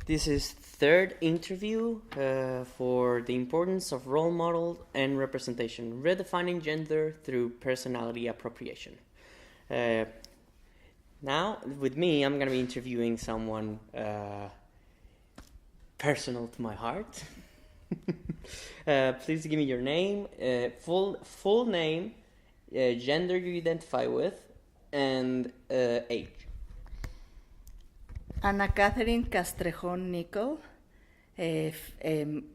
This is third interview for the importance of role model and representation, redefining gender through personality appropriation. Now, with me, I'm going to be interviewing someone personal to my heart. Please give me your name, full name, gender you identify with, and age. Anna Catherine Castrejon Nicol, a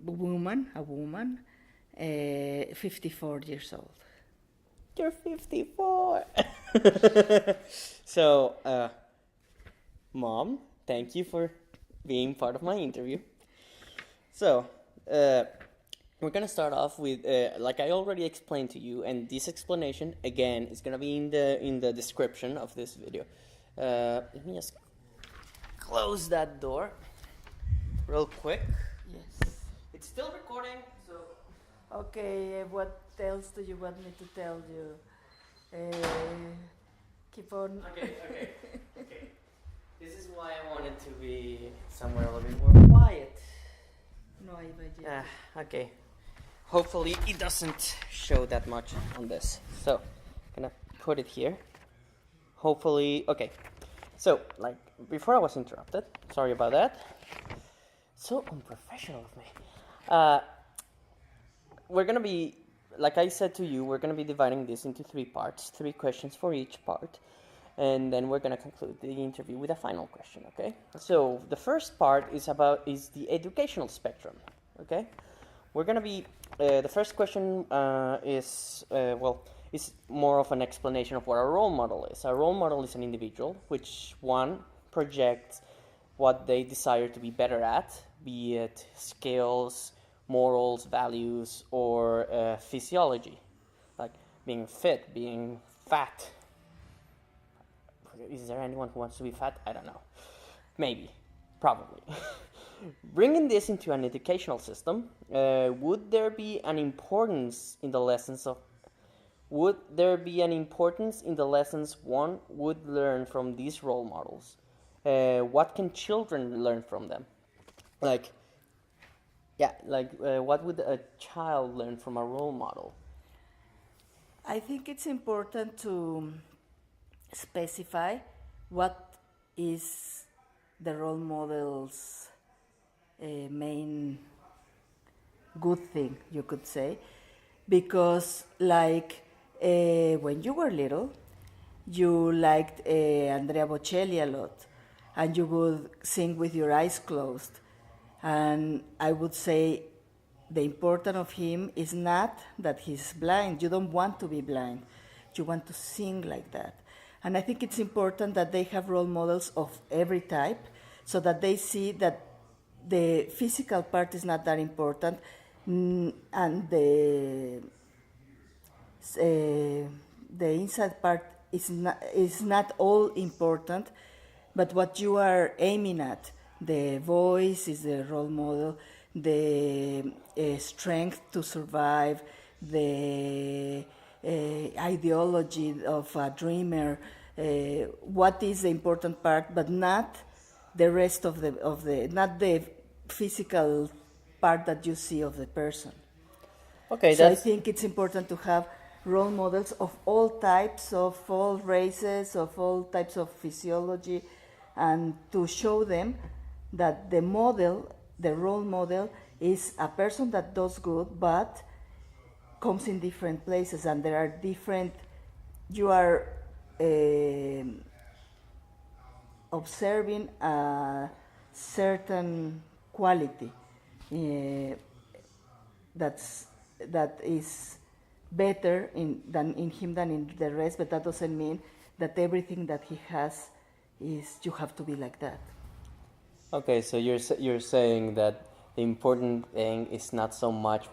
woman, 54 years old. You're 54. So, Mom, thank you for being part of my interview. So, we're gonna start off with, like I already explained to you, and this explanation again is gonna be in the description of this video. Let me just close that door real quick. Yes. It's still recording, so. Okay, what else do you want me to tell you? Keep on. Okay. This is why I wanted to be somewhere a little bit more quiet. No hay ballena. Okay. Hopefully it doesn't show that much on this. So, I'm gonna put it here. Hopefully, okay. So, like, before I was interrupted, sorry about that. So unprofessional of me. We're gonna be, like I said to you, we're gonna be dividing this into 3 parts, 3 questions for each part. And then we're gonna conclude the interview with a final question, okay? So the first part is the educational spectrum, okay? We're gonna be, the first question is more of an explanation of what a role model is. A role model is an individual which one projects what they desire to be better at, be it skills, morals, values, or physiology, like being fit, being fat. Is there anyone who wants to be fat? I don't know. Maybe. Probably. Bringing this into an educational system, would there be an importance in the lessons one would learn from these role models? What can children learn from them? What would a child learn from a role model? I think it's important to specify what is the role model's main good thing, you could say, because when you were little, you liked Andrea Bocelli a lot, and you would sing with your eyes closed. And I would say the importance of him is not that he's blind. You don't want to be blind. You want to sing like that. And I think it's important that they have role models of every type so that they see that the physical part is not that important and the inside part is not all important, but what you are aiming at, the voice is the role model, the strength to survive, the ideology of a dreamer, what is the important part, but not the rest of the not the physical part that you see of the person. Okay, so I think it's important to have role models of all types, of all races, of all types of physiology, and to show them that the role model, is a person that does good, but comes in different places, and there are different. You are observing a certain quality that is better in him than in the rest, but that doesn't mean that everything that he has is you have to be like that. Okay, so you're saying that the important thing is not so much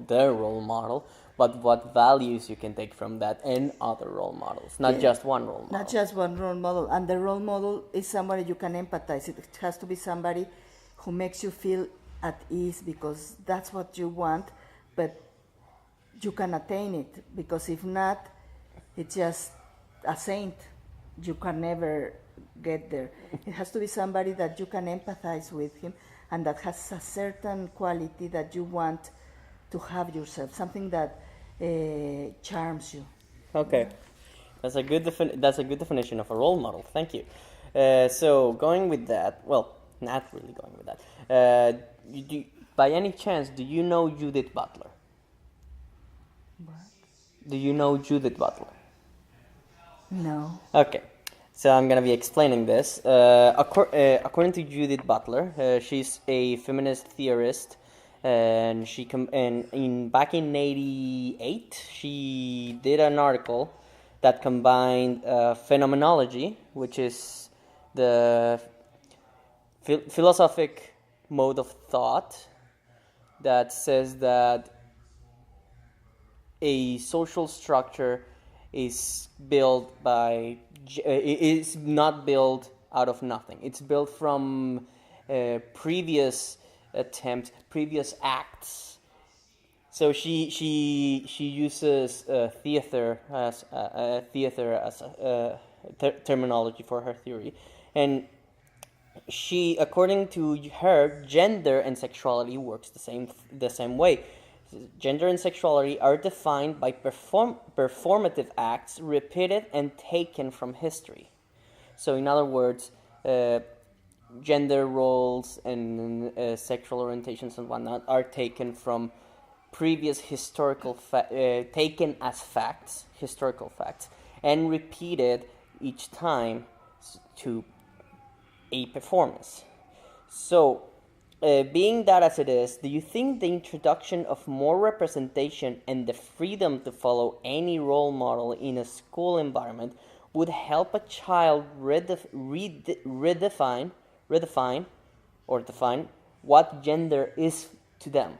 their role model, but what values you can take from that and other role models, not just one role model. Not just one role model, and the role model is somebody you can empathize. It has to be somebody who makes you feel at ease because that's what you want, but you can attain it, because if not, it's just a saint. you can never get there. It has to be somebody that you can empathize with him and that has a certain quality that you want to have yourself, something that charms you. Okay, that's a good definition of a role model. Thank you. So going with that, well, not really going with that. By any chance, do you know Judith Butler? What? Do you know Judith Butler? No. Okay, so I'm gonna be explaining this. According to Judith Butler, she's a feminist theorist, and back in '88, she did an article that combined phenomenology, which is the philosophic mode of thought that says that a social structure is not built out of nothing. It's built from previous attempts, previous acts. So she uses theater as terminology for her theory, and according to her, gender and sexuality works the same way. Gender and sexuality are defined by performative acts repeated and taken from history. So, in other words, gender roles and sexual orientations and whatnot are taken from previous taken as facts, historical facts, and repeated each time to a performance. So, being that as it is, do you think the introduction of more representation and the freedom to follow any role model in a school environment would help a child define what gender is to them?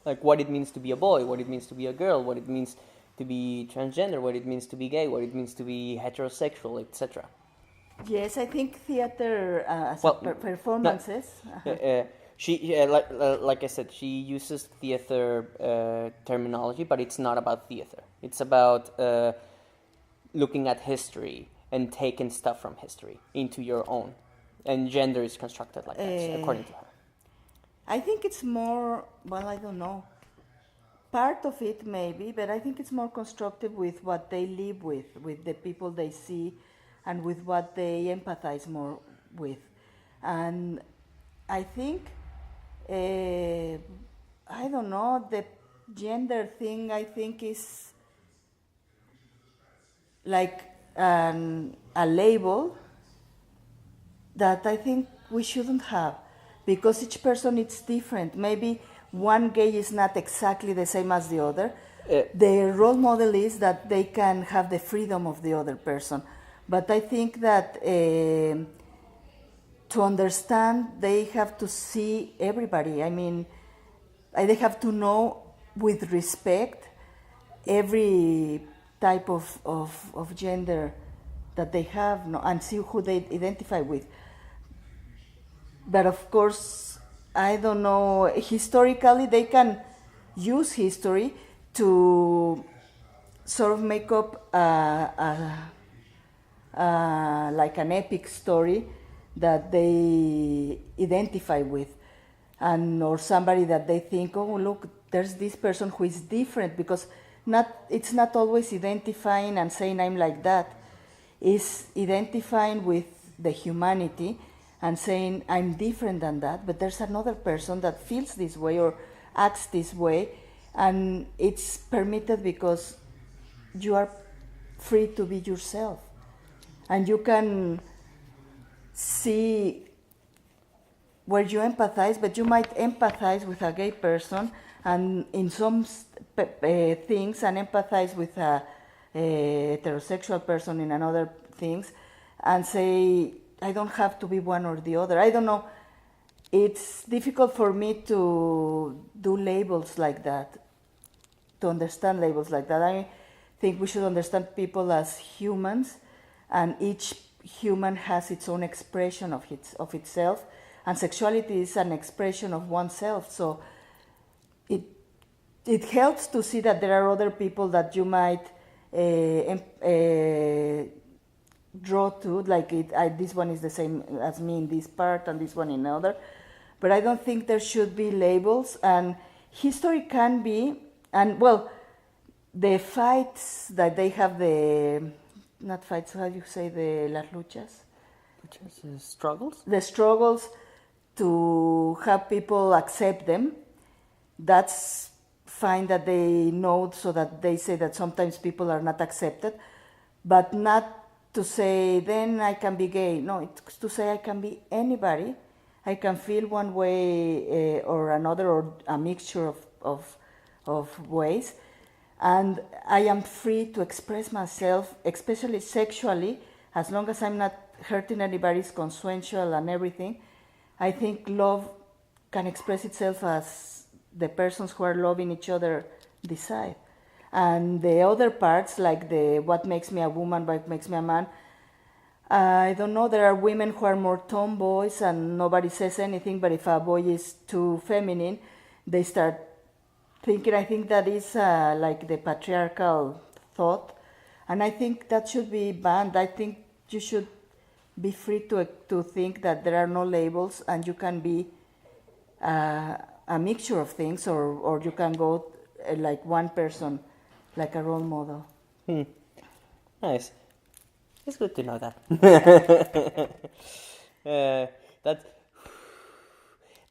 Like what it means to be a boy, what it means to be a girl, what it means to be transgender, what it means to be gay, what it means to be heterosexual, etc. Yes, I think theater performances. Like I said, she uses theater terminology, but it's not about theater. It's about looking at history and taking stuff from history into your own. And gender is constructed like that, according to her. I think it's more, well, I don't know. Part of it maybe, but I think it's more constructive with what they live with the people they see, and with what they empathize more with. And I think, I don't know, the gender thing I think is like a label that I think we shouldn't have, because each person is different. Maybe one gay is not exactly the same as the other. The role model is that they can have the freedom of the other person. But I think that to understand, they have to see everybody. I mean, they have to know with respect every type of gender that they have, and see who they identify with. But of course, I don't know, historically they can use history to sort of make up like an epic story that they identify with, or somebody that they think, oh look, there's this person who is different, because it's not always identifying and saying I'm like that. It's identifying with the humanity and saying I'm different than that, but there's another person that feels this way or acts this way, and it's permitted because you are free to be yourself. And you can see where you empathize, but you might empathize with a gay person, and in some things, and empathize with a heterosexual person in another things, and say, I don't have to be one or the other. I don't know. It's difficult for me to do labels like that, to understand labels like that. I think we should understand people as humans, and each human has its own expression of itself, and sexuality is an expression of oneself. So it helps to see that there are other people that you might draw to, like this one is the same as me in this part and this one in other. But I don't think there should be labels, and history can be, and well, the fights that they have, not fights, how do you say, las luchas? Struggles? The struggles to have people accept them, that's fine that they know, so that they say that sometimes people are not accepted, but not to say, then I can be gay. No, it's to say I can be anybody. I can feel one way or another, or a mixture of ways. And I am free to express myself, especially sexually, as long as I'm not hurting anybody, it's consensual and everything. I think love can express itself as the persons who are loving each other decide. And the other parts, like what makes me a woman, what makes me a man, I don't know, there are women who are more tomboys and nobody says anything, but if a boy is too feminine, they start thinking. I think that is like the patriarchal thought, and I think that should be banned. I think you should be free to think that there are no labels, and you can be a mixture of things, or you can go like one person, like a role model. Nice. It's good to know that.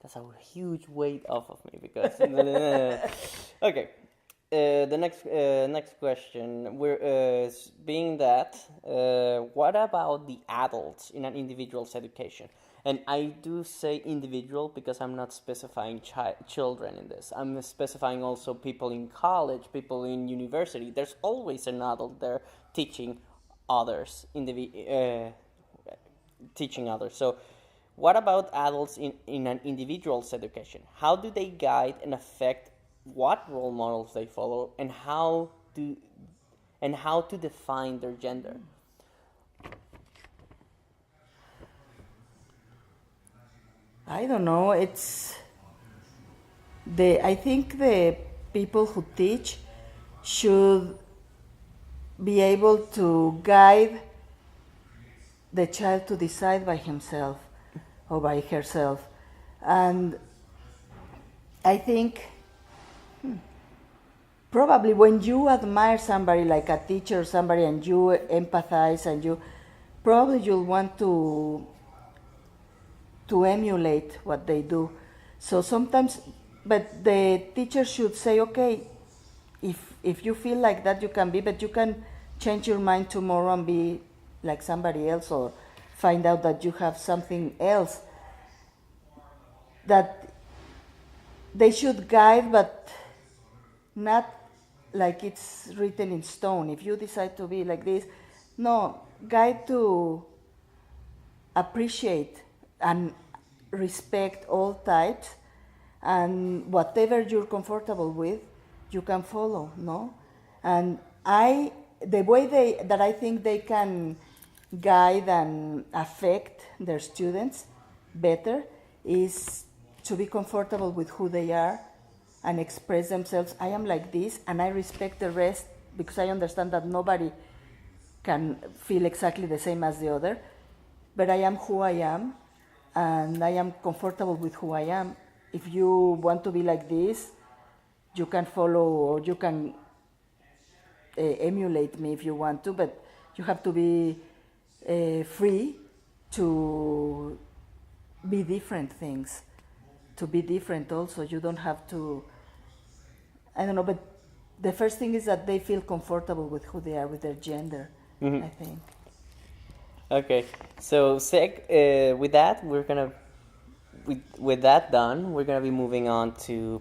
That's a huge weight off of me, because okay. The next question, being that, what about the adults in an individual's education? And I do say individual because I'm not specifying children in this. I'm specifying also people in college, people in university. There's always an adult there teaching others, teaching others. So what about adults in an individual's education? How do they guide and affect what role models they follow, and how to define their gender? I don't know. I think the people who teach should be able to guide the child to decide by himself or by herself. And I think probably when you admire somebody, like a teacher or somebody, and you empathize, and you'll want to emulate what they do. So sometimes, but the teacher should say, okay, if you feel like that, you can be, but you can change your mind tomorrow and be like somebody else, or find out that you have something else. That they should guide, but not like it's written in stone. If you decide to be like this, no, guide to appreciate and respect all types, and whatever you're comfortable with, you can follow, no? And the way that I think they can guide and affect their students better is to be comfortable with who they are and express themselves. I am like this, and I respect the rest, because I understand that nobody can feel exactly the same as the other, but I am who I am, and I am comfortable with who I am. If you want to be like this, you can follow, or you can emulate me if you want to, but you have to be free to be different things, to be different also. You don't have to, I don't know, but the first thing is that they feel comfortable with who they are, with their gender, I think. Okay, so with that, we're gonna, with that done, we're gonna be moving on to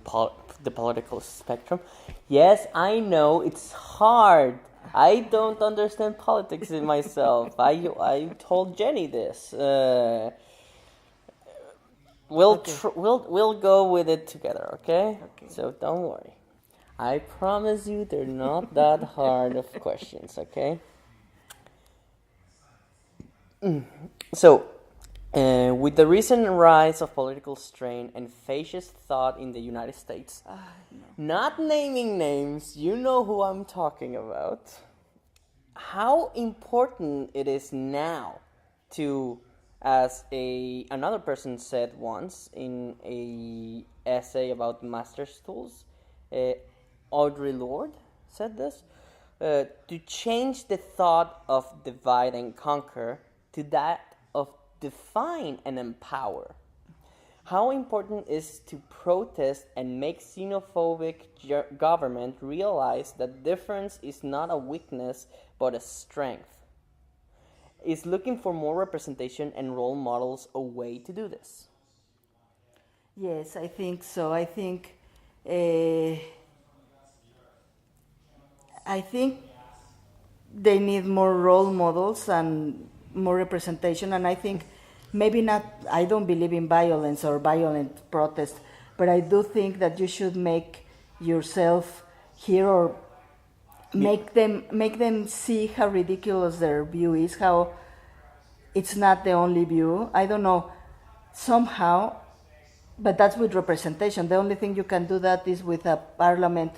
the political spectrum. Yes, I know it's hard. I don't understand politics in myself. I told Jenny this. We'll go with it together, okay? So don't worry. I promise you they're not that hard of questions, okay? So, with the recent rise of political strain and fascist thought in the United States, not naming names, you know who I'm talking about. how important it is now to, as another person said once in a essay about master's tools, Audre Lorde said this, to change the thought of divide and conquer to that of define and empower. How important is to protest and make xenophobic government realize that difference is not a weakness but a strength? Is looking for more representation and role models a way to do this? Yes, I think so. I think they need more role models and more representation, and I think maybe not, I don't believe in violence or violent protest, but I do think that you should make yourself hear, or make them see how ridiculous their view is, how it's not the only view. I don't know, somehow, but that's with representation. The only thing you can do that is with a parliament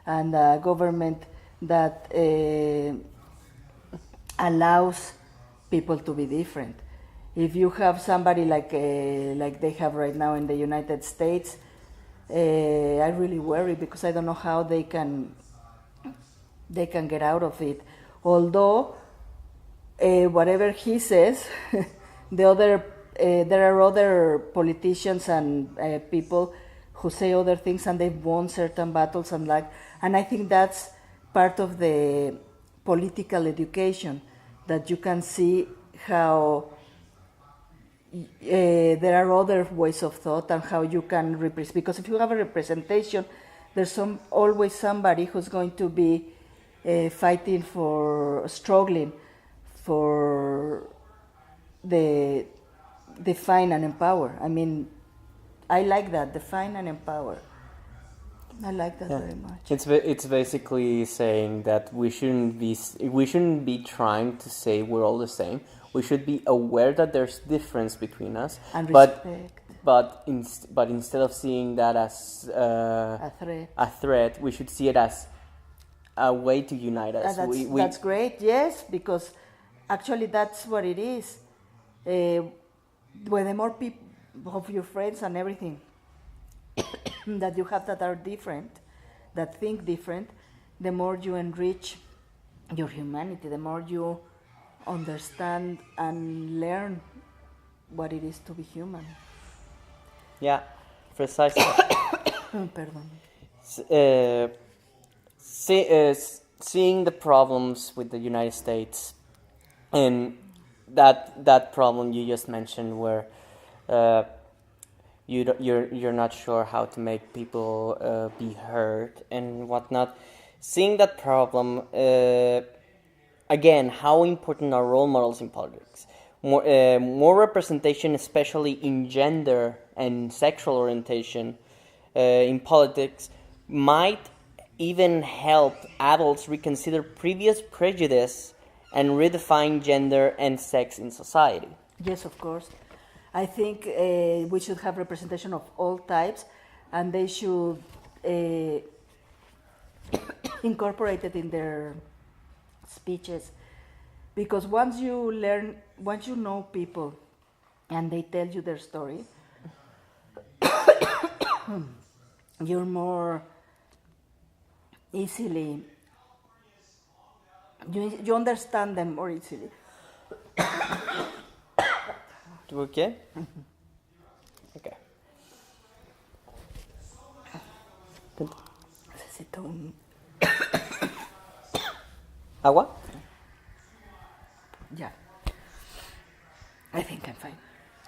and a government that allows people to be different. If you have somebody like they have right now in the United States, I really worry because I don't know how they can get out of it. Although, whatever he says, there are other politicians and people who say other things, and they've won certain battles and I think that's part of the political education, that you can see how there are other ways of thought and how you can represent. Because if you have a representation, there's always somebody who's going to be struggling for the define and empower. I mean, I like that, define and empower. I like that very much. It's basically saying that we shouldn't be trying to say we're all the same. We should be aware that there's difference between us, and respect. But instead of seeing that as a threat, we should see it as a way to unite us. That's great. Yes, because actually that's what it is. When the more people of your friends and everything that you have that are different, that think different, the more you enrich your humanity, the more you understand and learn what it is to be human. Yeah, precisely. Pardon. Seeing the problems with the United States, and that problem you just mentioned, where you're not sure how to make people be heard and whatnot. Seeing that problem, again, how important are role models in politics? More representation, especially in gender and sexual orientation in politics, might even help adults reconsider previous prejudice and redefine gender and sex in society. Yes, of course. I think we should have representation of all types, and they should incorporate it in their speeches. Because once you know people and they tell you their story, you're more easily, you understand them more easily. You okay? Okay. Necesito un... ¿Agua? Yeah. I think I'm fine.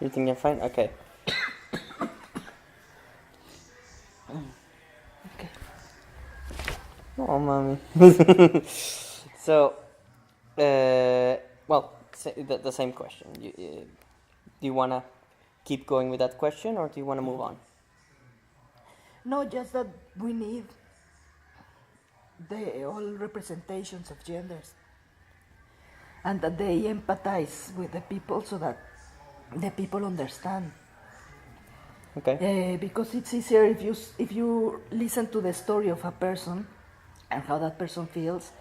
You think you're fine? Okay. Okay. Oh, mommy. So, well, the same question. Do you want to keep going with that question, or do you want to move on? No, just that we need all representations of genders, and that they empathize with the people so that the people understand. Okay. Because it's easier if you listen to the story of a person and how that person feels.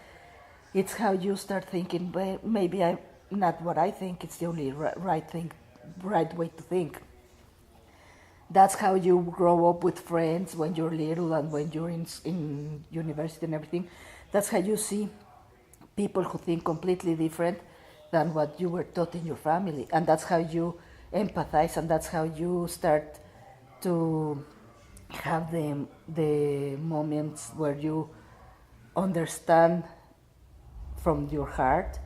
It's how you start thinking, well, maybe I not what I think. It's the only right way to think. That's how you grow up with friends when you're little and when you're in university and everything. That's how you see people who think completely different than what you were taught in your family. And that's how you empathize, and that's how you start to have the moments where you understand from your heart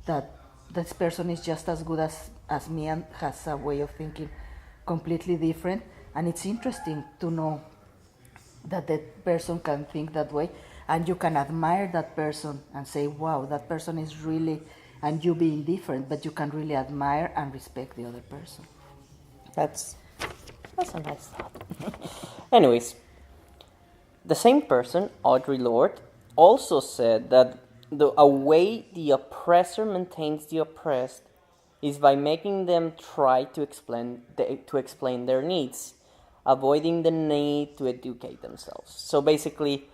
that this person is just as good as me and has a way of thinking completely different. And it's interesting to know that that person can think that way, and you can admire that person and say, wow, that person is really, and you being different, but you can really admire and respect the other person. That's a nice thought. Anyways, the same person, Audre Lorde, also said that a way the oppressor maintains the oppressed is by making them try to explain their needs, avoiding the need to educate themselves. So basically,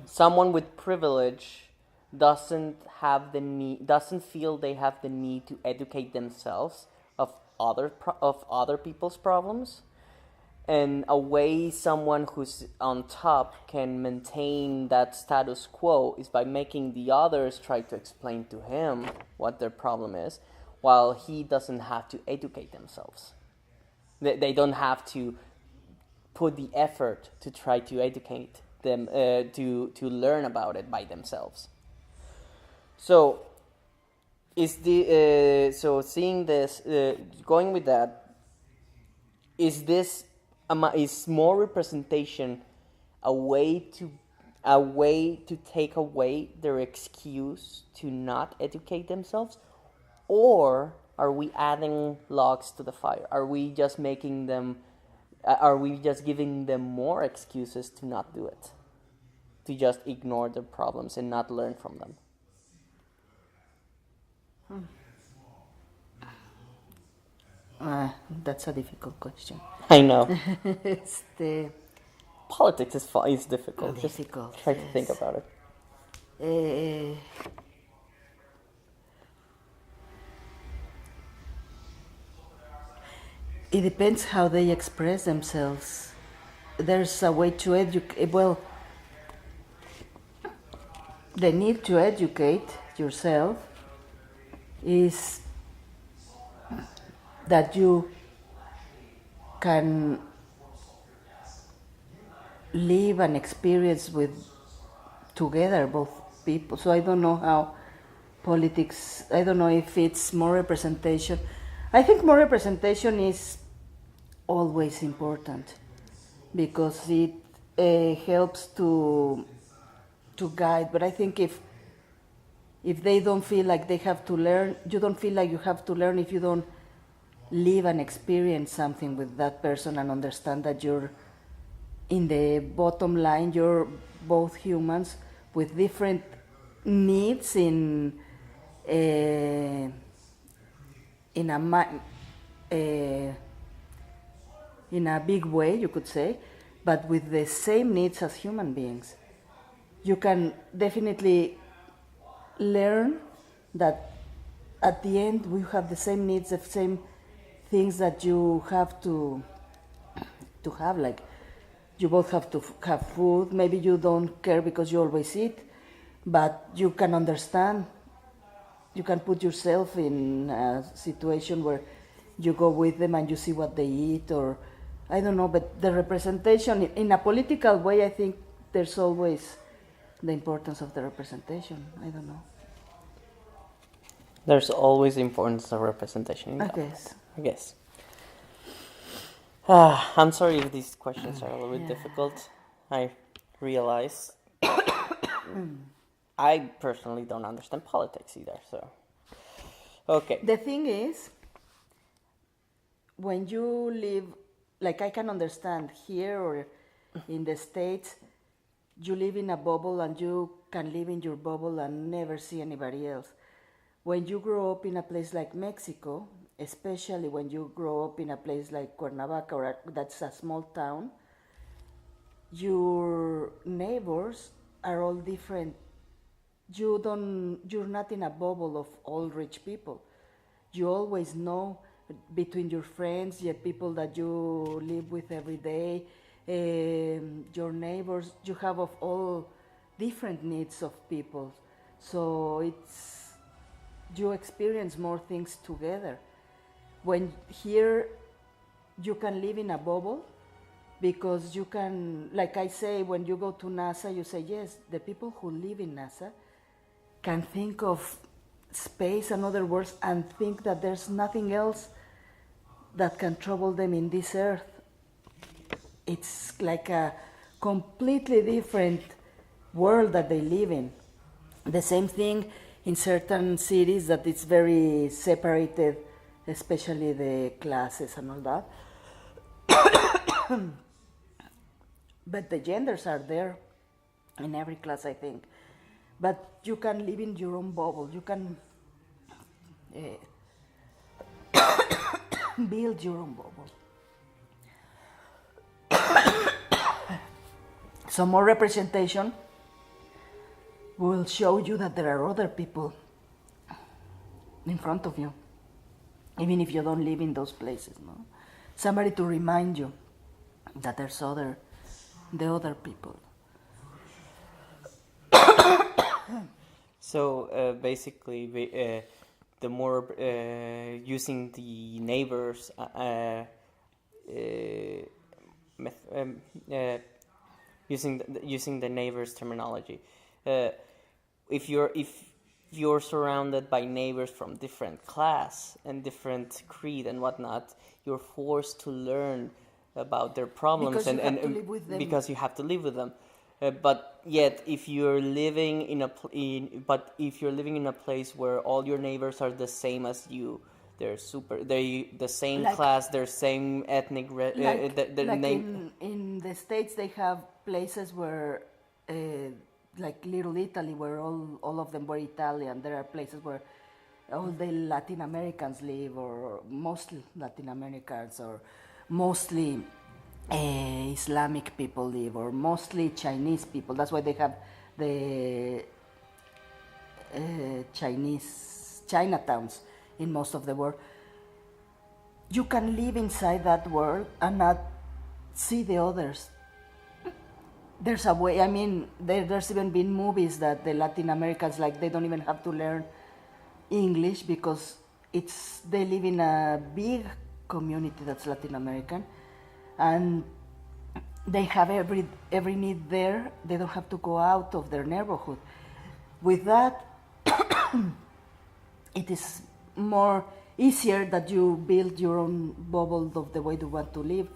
someone with privilege doesn't feel they have the need to educate themselves of other people's problems. And a way someone who's on top can maintain that status quo is by making the others try to explain to him what their problem is, while he doesn't have to educate themselves. They don't have to put the effort to try to educate them, to learn about it by themselves. So, seeing this, going with that, is more representation a way to take away their excuse to not educate themselves, or are we adding logs to the fire? Are we just making them? Are we just giving them more excuses to not do it, to just ignore their problems and not learn from them? That's a difficult question. I know. It's the Politics is difficult. difficult. Just try to think about it. It depends how they express themselves. There's a way to educate. Well, the need to educate yourself is that you can live an experience with together both people. So I don't know how politics, I don't know if it's more representation. I think more representation is always important because it helps to guide. But I think if they don't feel like they have to learn, you don't feel like you have to learn if you don't live and experience something with that person and understand that you're, in the bottom line, you're both humans with different needs in a big way, you could say, but with the same needs as human beings. You can definitely learn that at the end we have the same needs, the same things that you have to have, like you both have to have food. Maybe you don't care because you always eat, but you can understand, you can put yourself in a situation where you go with them and you see what they eat, or I don't know. But the representation in a political way, I think there's always the importance of the representation. I don't know. There's always the importance of representation. I guess. I'm sorry if these questions are a little bit difficult. I realize I personally don't understand politics either. So, okay. The thing is, when you live, like I can understand here or in the States, you live in a bubble and you can live in your bubble and never see anybody else. When you grow up in a place like Mexico, especially when you grow up in a place like Cuernavaca, or that's a small town, your neighbors are all different. You're not in a bubble of all rich people. You always know between your friends, your people that you live with every day, your neighbors, you have of all different needs of people. So you experience more things together. When here you can live in a bubble, because you can, like I say, when you go to NASA, you say, yes, the people who live in NASA can think of space and other worlds and think that there's nothing else that can trouble them in this earth. It's like a completely different world that they live in. The same thing in certain cities, that it's very separated, especially the classes and all that. But the genders are there in every class, I think. But you can live in your own bubble. You can build your own bubble. So more representation will show you that there are other people in front of you, even if you don't live in those places. No, somebody to remind you that there's the other people. So basically, the more using the neighbors, using the neighbors terminology. If you're surrounded by neighbors from different class and different creed and whatnot, you're forced to learn about their problems because you have to live with them. But yet, if you're living in a place where all your neighbors are the same as you, they're the same class, they're same ethnic. In the States, they have places where, like Little Italy, where all of them were Italian. There are places where all the Latin Americans live, or mostly Latin Americans, or mostly Islamic people live, or mostly Chinese people. That's why they have the Chinatowns in most of the world. You can live inside that world and not see the others. There's a way, I mean, there's even been movies that the Latin Americans, like, they don't even have to learn English because they live in a big community that's Latin American, and they have every need there. They don't have to go out of their neighborhood. With that, it is more easier that you build your own bubble of the way you want to live.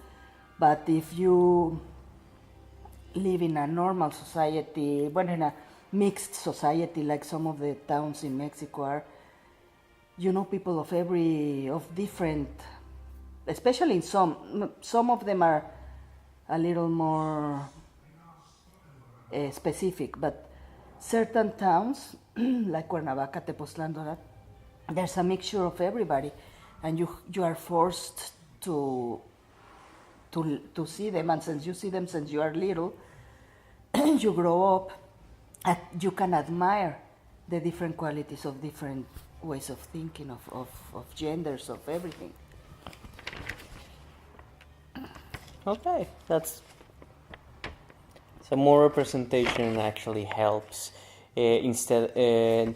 But if you live in a normal society, in a mixed society like some of the towns in Mexico are, people of different, especially in some of them are a little more specific, but certain towns like Cuernavaca, Tepoztlán, there's a mixture of everybody, and you are forced to see them, and since you see them since you are little, you grow up, and you can admire the different qualities of different ways of thinking, of genders, of everything. Okay, so more representation actually helps instead.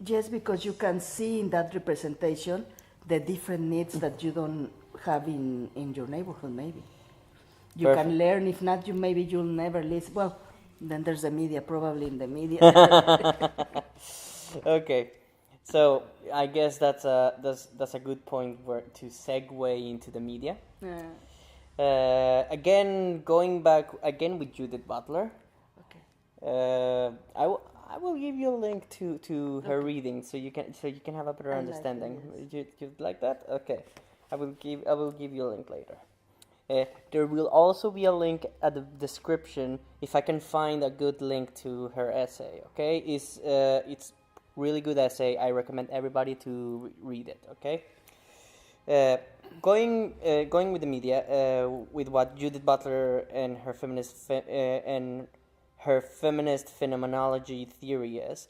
Yes, because you can see in that representation the different needs that you don't have in your neighborhood. Maybe you Perfect. can learn. If not, you'll never listen. Well, then there's the media. Probably in the media. Okay, so I guess that's a good point to segue into the media. Again, going back again with Judith Butler. Okay. I will give you a link to her reading so you can have a better understanding. Like You like that? Okay, I will give you a link later. There will also be a link at the description if I can find a good link to her essay. Okay, it's really good essay. I recommend everybody to read it. Okay. Going with the media, with what Judith Butler and her feminist her feminist phenomenology theory is.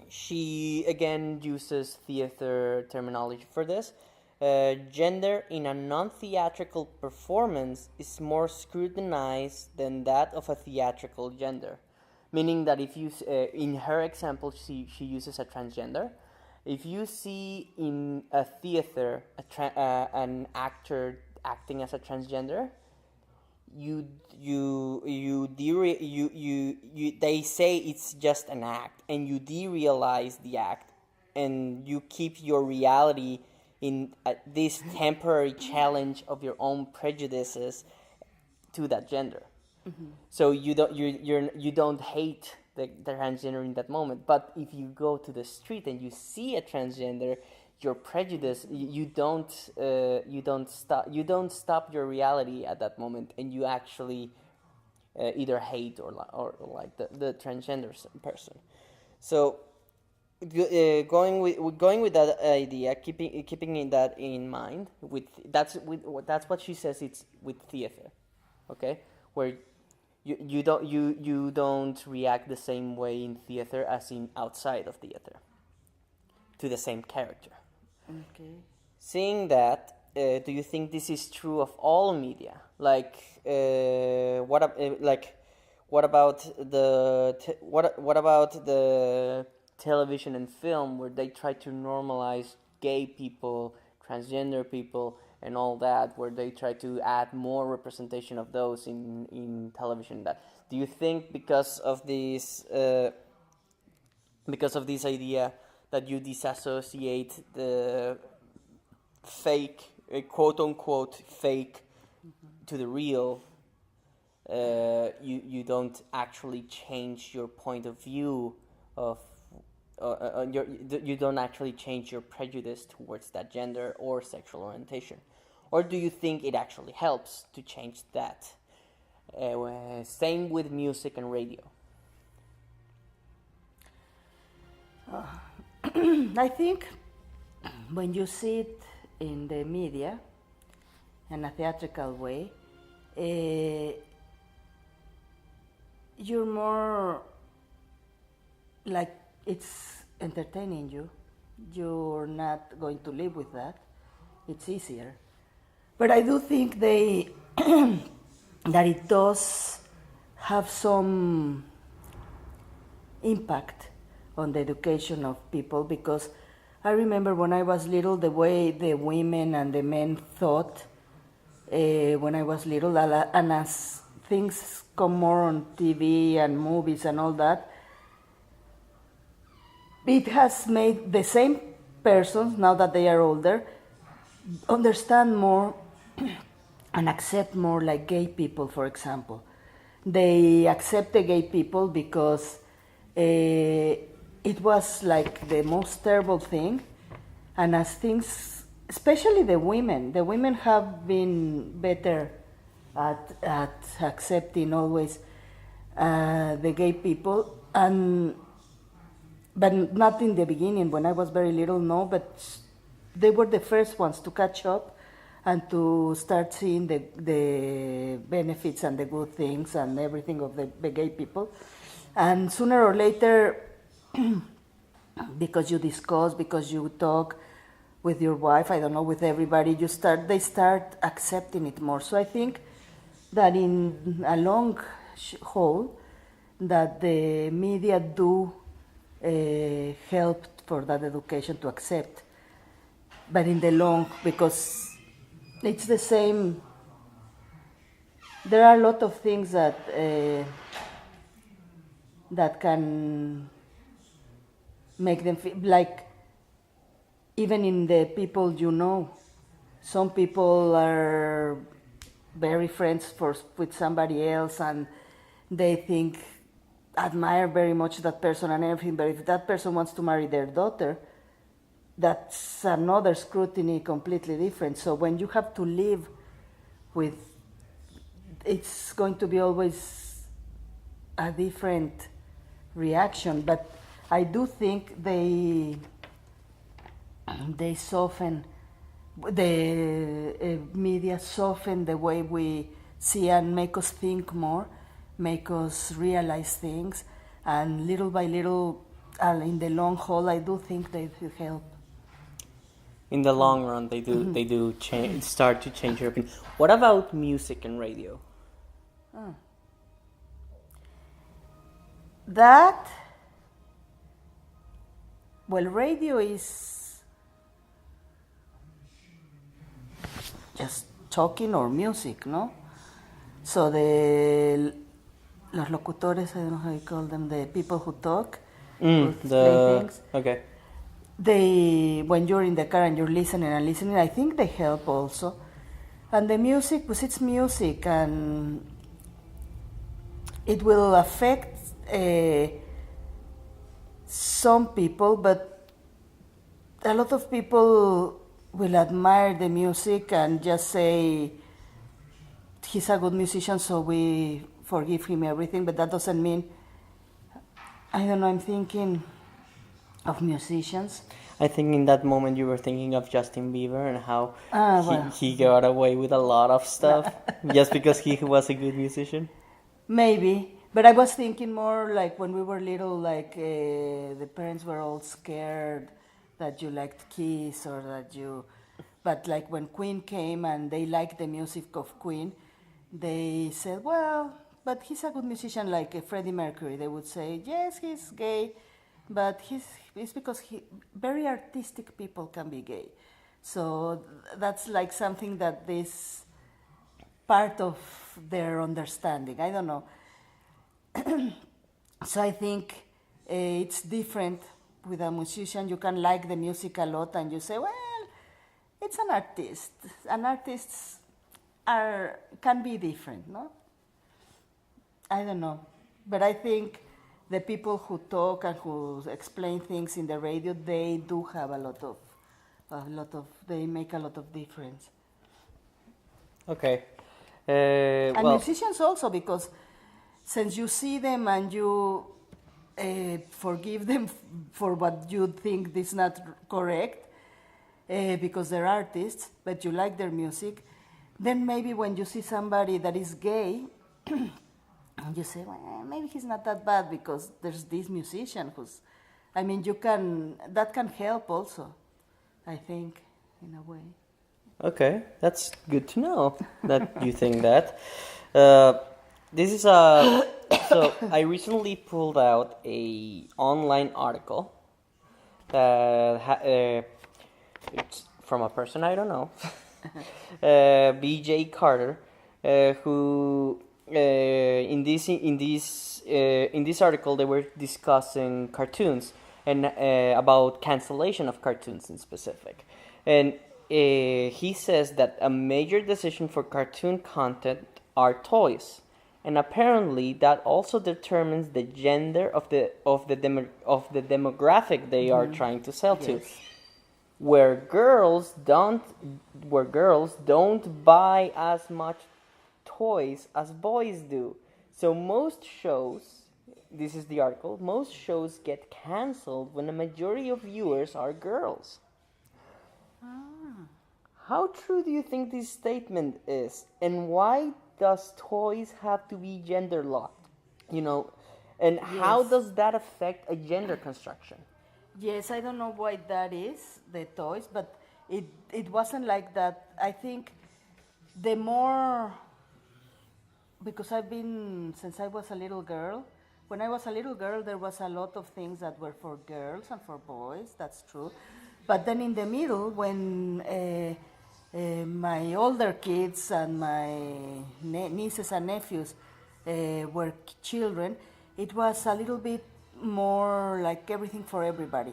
She again uses theater terminology for this. Gender in a non-theatrical performance is more scrutinized than that of a theatrical gender. Meaning that if you, in her example, she uses a transgender. If you see in a theater an actor acting as a transgender, they say it's just an act, and you derealize the act, and you keep your reality in this temporary challenge of your own prejudices to that gender. Mm-hmm. So you don't hate the transgender in that moment. But if you go to the street and you see a transgender, your prejudice, you don't stop your reality at that moment, and you actually either hate or like the transgender person. So going with that idea, keeping that in mind, that's what she says. It's with theater, okay, where you don't react the same way in theater as in outside of theater to the same character. Okay. Seeing that, do you think this is true of all media? Like, what about the television and film, where they try to normalize gay people, transgender people, and all that, where they try to add more representation of those in television? That, do you think because of this idea that you disassociate the fake, quote unquote fake, to the real, you don't actually change your point of view of you don't actually change your prejudice towards that gender or sexual orientation? Or do you think it actually helps to change that? Same with music and radio. I think when you see it in the media in a theatrical way, you're more like it's entertaining you. You're not going to live with that. It's easier. But I do think that it does have some impact on the education of people, because I remember when I was little, the way the women and the men thought when I was little, and as things come more on TV and movies and all that, it has made the same persons, now that they are older, understand more and accept more, like gay people, for example. They accept the gay people because it was like the most terrible thing, and as things, especially the women have been better at accepting always the gay people, but not in the beginning when I was very little, no, but they were the first ones to catch up and to start seeing the benefits and the good things and everything of the gay people. And sooner or later, because you discuss, because you talk with your wife, I don't know, with everybody, they start accepting it more. So I think that in a long haul, that the media do help for that education to accept. But in the long, because it's the same, there are a lot of things that can make them feel like, even in the people you know, some people are very friends with somebody else, and they admire very much that person and everything, but if that person wants to marry their daughter, that's another scrutiny, completely different. So when you have to live with, it's going to be always a different reaction. But I do think they soften, the media soften the way we see and make us think more, make us realize things, and little by little, in the long haul, I do think they will help. In the long run, they do start to change your opinion. What about music and radio? That, well, radio is just talking or music, no? So los locutores, I don't know how you call them, the people who talk, who explain things. Okay. When you're in the car and you're listening, I think they help also. And the music, pues it's music, and it will affect some people, but a lot of people will admire the music and just say he's a good musician, so we forgive him everything, but that doesn't mean, I don't know, I'm thinking of musicians. I think in that moment you were thinking of Justin Bieber and how he got away with a lot of stuff just because he was a good musician. Maybe, but I was thinking more like when we were little, like the parents were all scared that you liked Kiss or that you... But like when Queen came and they liked the music of Queen, they said, well, but he's a good musician like Freddie Mercury. They would say, yes, he's gay, but it's because very artistic people can be gay. So that's like something that this part of their understanding. I don't know. So I think it's different with a musician. You can like the music a lot and you say, well, it's an artist. And artists can be different, no? I don't know. But I think the people who talk and who explain things in the radio, they do have they make a lot of difference. Okay. And musicians also, because since you see them and you forgive them for what you think is not correct, because they're artists, but you like their music, then maybe when you see somebody that is gay, and you say, well, maybe he's not that bad because there's this musician who's... I mean, that can help also, I think, in a way. Okay, that's good to know that you think that. This is so I recently pulled out a online article that it's from a person I don't know, B.J. Carter, who in this article they were discussing cartoons and about cancellation of cartoons in specific, and he says that a major decision for cartoon content are toys. And apparently, that also determines the gender of the demographic they are trying to sell to. Where girls don't buy as much toys as boys do. So most shows, this is the article, most shows get canceled when a majority of viewers are girls. How true do you think this statement is, and why does toys have to be gender locked? And how does that affect a gender construction? Yes, I don't know why that is, the toys, but it wasn't like that. I think the more, because I've been, since I was a little girl, when I was a little girl, there was a lot of things that were for girls and for boys, that's true. But then in the middle, when my older kids and my nieces and nephews were children, it was a little bit more like everything for everybody.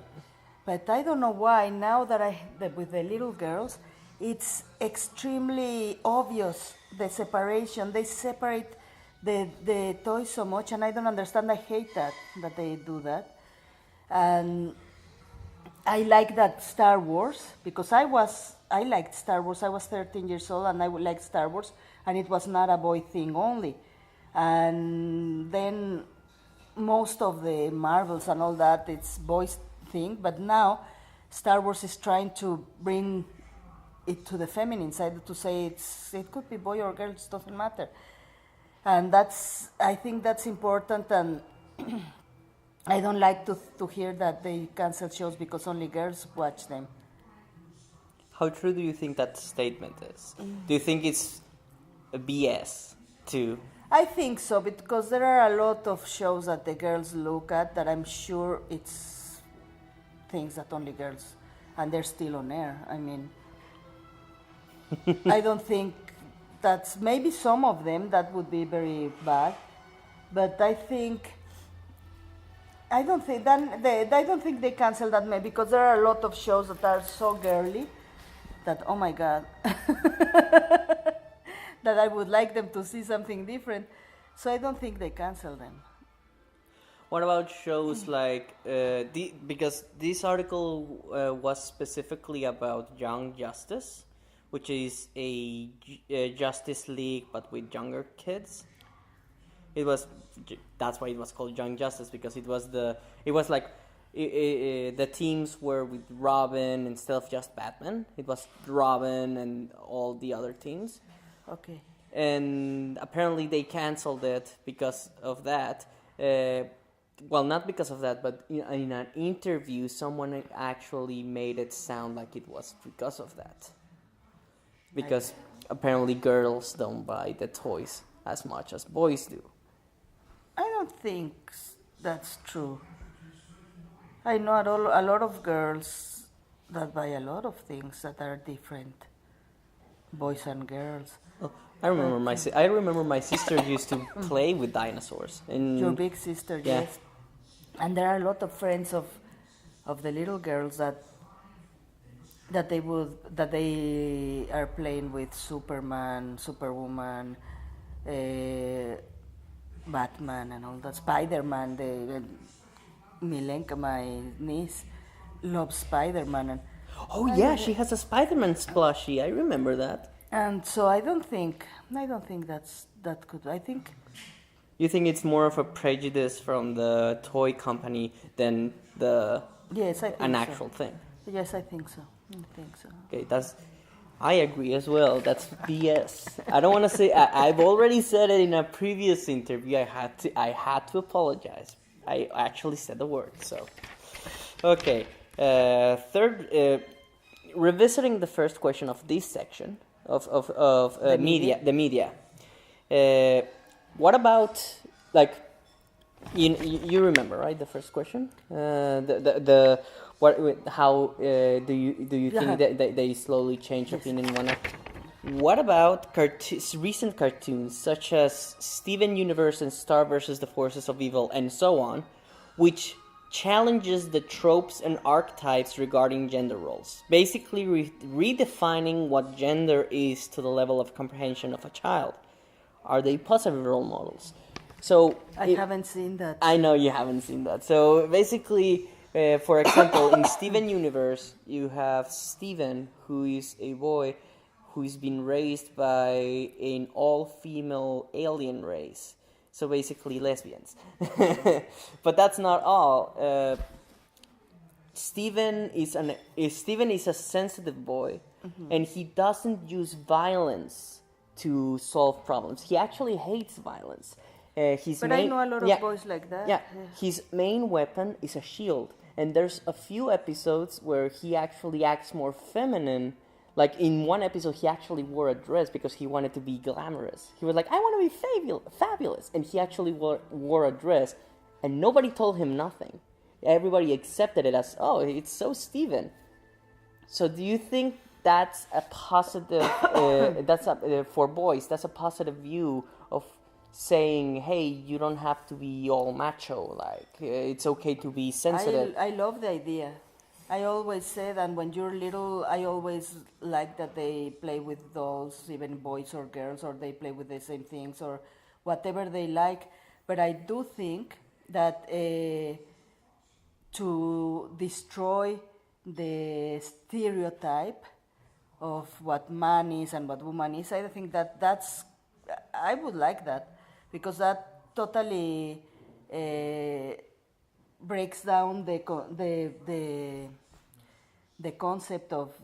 But I don't know why, now that with the little girls, it's extremely obvious, the separation. They separate the toys so much, and I don't understand. I hate that they do that. And I like that Star Wars, because I liked Star Wars. I was 13 years old and I liked Star Wars, and it was not a boy thing only. And then most of the Marvels and all that, it's boys thing, but now Star Wars is trying to bring it to the feminine side, to say it could be boy or girl, it doesn't matter. And I think that's important, and I don't like to hear that they cancel shows because only girls watch them. How true do you think that statement is? Do you think it's a BS too? I think so, because there are a lot of shows that the girls look at that I'm sure it's things that only girls, and they're still on air. I mean, I don't think that's, maybe some of them that would be very bad, but I don't think they cancel that maybe, because there are a lot of shows that are so girly that, oh my God, that I would like them to see something different. So I don't think they cancel them. What about shows like, because this article was specifically about Young Justice, which is a Justice League but with younger kids. That's why it was called Young Justice, because the teams were with Robin instead of just Batman. It was Robin and all the other teams. Okay. And apparently they canceled it because of that. Well, not because of that, but in an interview, someone actually made it sound like it was because of that. Because apparently girls don't buy the toys as much as boys do. I don't think that's true. I know a lot of girls that buy a lot of things that are different, boys and girls. Oh, I remember my sister used to play with dinosaurs. And your big sister, yeah. Yes. And there are a lot of friends of the little girls that they are playing with Superman, Superwoman, Batman, and all that. Spider-Man. Milenka, my niece, loves Spider-Man. And she has a Spider-Man plushie. I remember that. And so I don't think that's that good. I think. You think it's more of a prejudice from the toy company than an actual thing? Yes, I think so. Okay, I agree as well. That's BS. I don't want to say. I've already said it in a previous interview. I had to apologize. I actually said the word. So, okay. Third, revisiting the first question of this section of the media. What about, like, you remember, right, the first question? How do you think that they slowly change opinion one after? What about recent cartoons such as Steven Universe and Star vs. the Forces of Evil and so on, which challenges the tropes and archetypes regarding gender roles, basically redefining what gender is to the level of comprehension of a child? Are they positive role models? So I haven't seen that. I know you haven't seen that. So basically, for example, in Steven Universe, you have Steven, who is a boy who's been raised by an all-female alien race. So basically lesbians. But that's not all. Steven is a sensitive boy, and he doesn't use violence to solve problems. He actually hates violence. I know a lot of boys like that. Yeah, his main weapon is a shield. And there's a few episodes where he actually acts more feminine. Like in one episode, he actually wore a dress because he wanted to be glamorous. He was like, I want to be fabulous. And he actually wore a dress, and nobody told him nothing. Everybody accepted it as, oh, it's so Steven. So do you think that's a positive, for boys, that's a positive view of saying, hey, you don't have to be all macho, like, it's okay to be sensitive? I love the idea. I always say that when you're little, I always like that they play with dolls, even boys or girls, or they play with the same things or whatever they like. But I do think that to destroy the stereotype of what man is and what woman is, I think I would like that, because that totally breaks down the concept of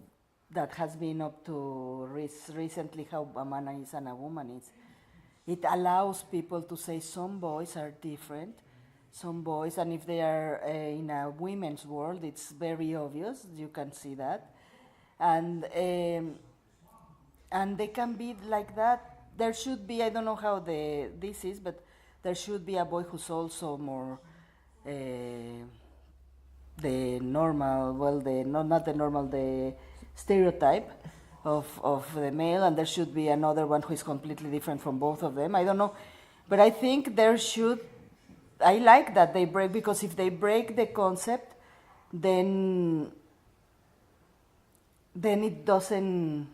that has been up to recently, how a man is and a woman is. it allows people to say some boys are different, some boys, and if they are in a women's world, it's very obvious. You can see that, and they can be like that. There should be, I don't know how this is, but there should be a boy who's also more the normal, well, not the normal, the stereotype of the male, and there should be another one who is completely different from both of them. I don't know, but I think there should. I like that they break, because if they break the concept, then it doesn't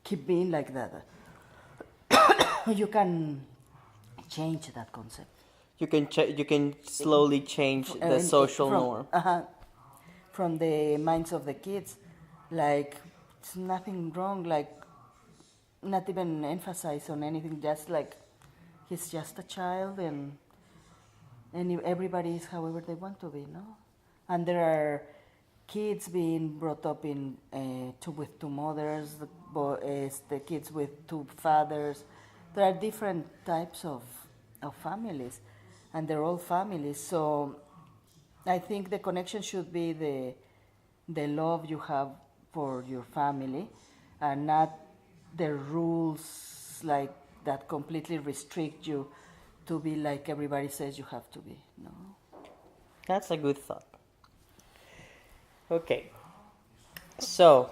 keep being like that. You can change that concept. You can slowly change the social norm. From the minds of the kids, like it's nothing wrong, like not even emphasize on anything, just like he's just a child, and everybody is however they want to be, no? And there are kids being brought up in with two mothers, the kids with two fathers. There are different types of families, and they're all families. So I think the connection should be the love you have for your family, and not the rules like that completely restrict you to be like everybody says you have to be. No, that's a good thought. Okay, so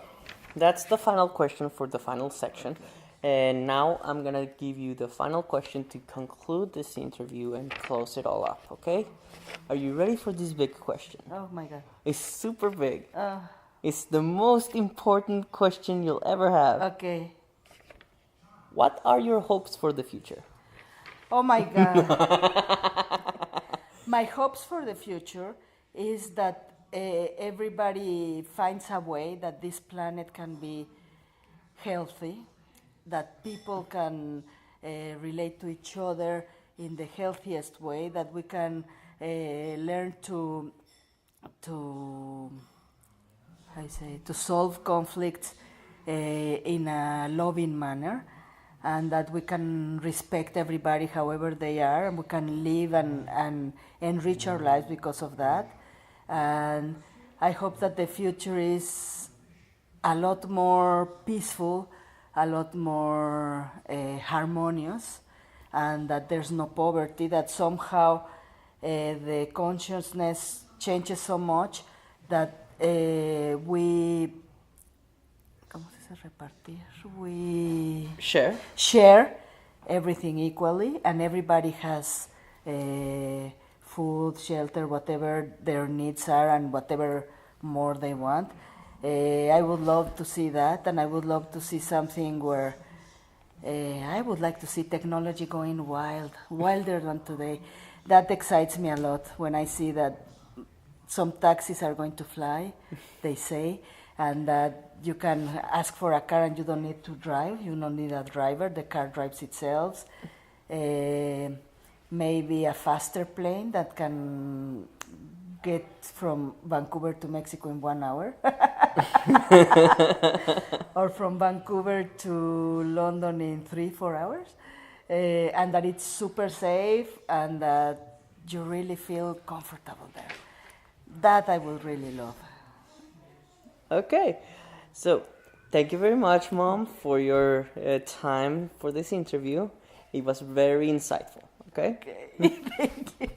that's the final question for the final section. And now I'm going to give you the final question to conclude this interview and close it all up, okay? Are you ready for this big question? Oh my God. It's super big. It's the most important question you'll ever have. Okay. What are your hopes for the future? Oh my God. My hopes for the future is that everybody finds a way that this planet can be healthy, that people can relate to each other in the healthiest way, that we can learn to solve conflicts in a loving manner, and that we can respect everybody however they are, and we can live and enrich our lives because of that. And I hope that the future is a lot more peaceful, a lot more harmonious, and that there's no poverty, that somehow the consciousness changes so much that we share everything equally, and everybody has food, shelter, whatever their needs are, and whatever more they want. I would love to see that, and I would love to see something where I would like to see technology going wilder than today. That excites me a lot when I see that some taxis are going to fly, they say, and that you can ask for a car and you don't need to drive, you don't need a driver, the car drives itself. Maybe a faster plane that can get from Vancouver to Mexico in 1 hour. Or from Vancouver to London in 3-4 hours. And that it's super safe, and that you really feel comfortable there. That I would really love. Okay, so thank you very much, Mom, for your time for this interview. It was very insightful. Okay? Okay, thank you.